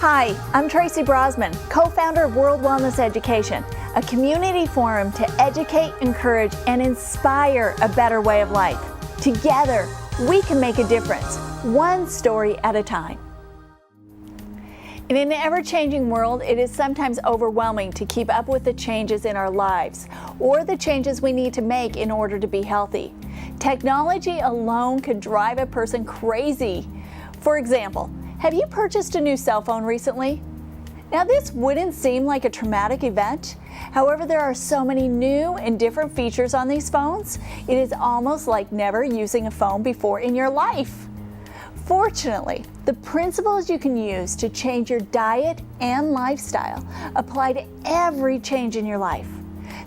Hi, I'm Tracy Brosman, co-founder of World Wellness Education, a community forum to educate, encourage, and inspire a better way of life. Together, we can make a difference, one story at a time. In an ever-changing world, it is sometimes overwhelming to keep up with the changes in our lives or the changes we need to make in order to be healthy. Technology alone could drive a person crazy. For example, have you purchased a new cell phone recently? Now, this wouldn't seem like a traumatic event. However, there are so many new and different features on these phones, it is almost like never using a phone before in your life. Fortunately, the principles you can use to change your diet and lifestyle apply to every change in your life.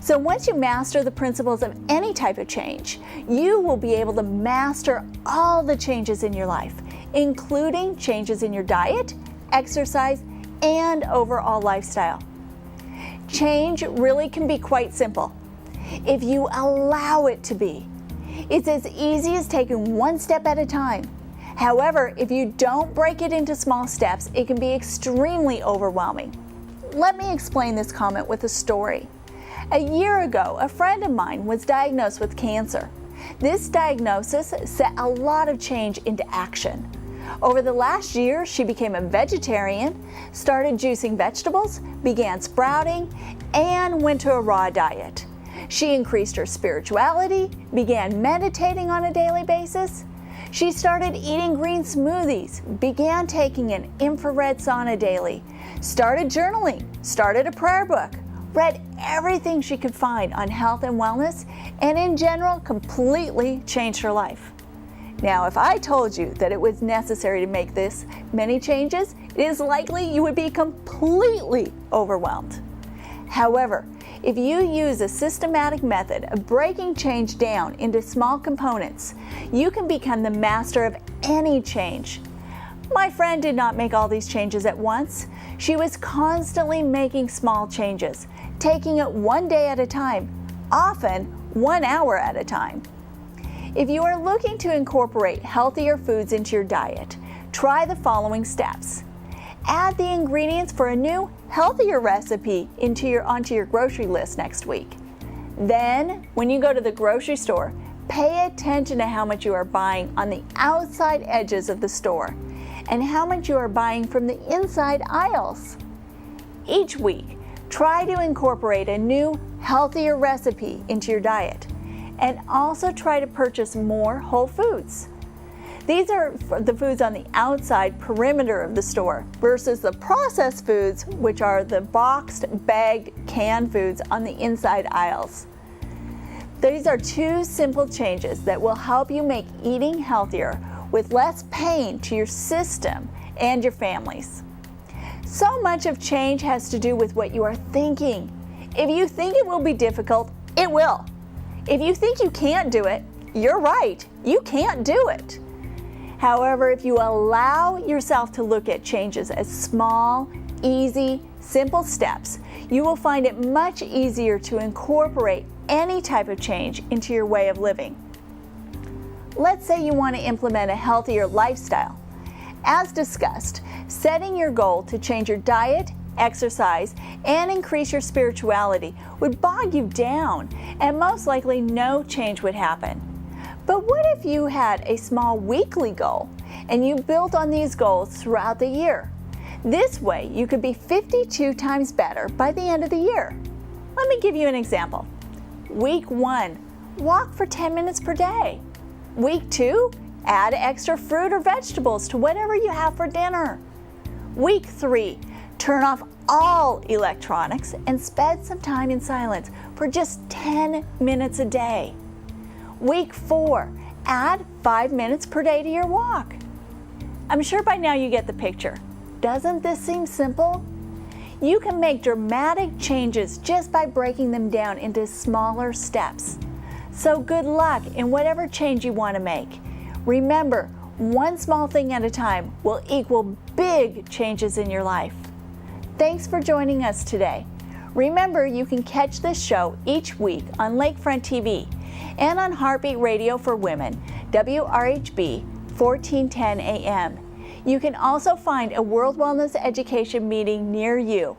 So once you master the principles of any type of change, you will be able to master all the changes in your life, including changes in your diet, exercise, and overall lifestyle. Change really can be quite simple if you allow it to be. It's as easy as taking one step at a time. However, if you don't break it into small steps, it can be extremely overwhelming. Let me explain this comment with a story. A year ago, a friend of mine was diagnosed with cancer. This diagnosis set a lot of change into action. Over the last year, she became a vegetarian, started juicing vegetables, began sprouting, and went to a raw diet. She increased her spirituality, began meditating on a daily basis. She started eating green smoothies, began taking an infrared sauna daily, started journaling, started a prayer book, read everything she could find on health and wellness, and in general, completely changed her life. Now, if I told you that it was necessary to make this many changes, it is likely you would be completely overwhelmed. However, if you use a systematic method of breaking change down into small components, you can become the master of any change. My friend did not make all these changes at once. She was constantly making small changes, taking it one day at a time, often 1 hour at a time. If you are looking to incorporate healthier foods into your diet, try the following steps. Add the ingredients for a new, healthier recipe onto your grocery list next week. Then, when you go to the grocery store, pay attention to how much you are buying on the outside edges of the store and how much you are buying from the inside aisles. Each week, try to incorporate a new, healthier recipe into your diet, and also try to purchase more whole foods. These are the foods on the outside perimeter of the store versus the processed foods, which are the boxed, bagged, canned foods on the inside aisles. These are two simple changes that will help you make eating healthier with less pain to your system and your families. So much of change has to do with what you are thinking. If you think it will be difficult, it will. If you think you can't do it, you're right, you can't do it. However, if you allow yourself to look at changes as small, easy, simple steps, you will find it much easier to incorporate any type of change into your way of living. Let's say you want to implement a healthier lifestyle. As discussed, setting your goal to change your diet, exercise, and increase your spirituality would bog you down, and most likely no change would happen. But what if you had a small weekly goal and you built on these goals throughout the year? This way, you could be 52 times better by the end of the year. Let me give you an example. Week 1, walk for 10 minutes per day. Week 2, add extra fruit or vegetables to whatever you have for dinner. Week 3, turn off all electronics and spend some time in silence for just 10 minutes a day. Week 4, add 5 minutes per day to your walk. I'm sure by now you get the picture. Doesn't this seem simple? You can make dramatic changes just by breaking them down into smaller steps. So good luck in whatever change you want to make. Remember, one small thing at a time will equal big changes in your life. Thanks for joining us today. Remember, you can catch this show each week on Lakefront TV and on Heartbeat Radio for Women, WRHB 1410 AM. You can also find a World Wellness Education meeting near you.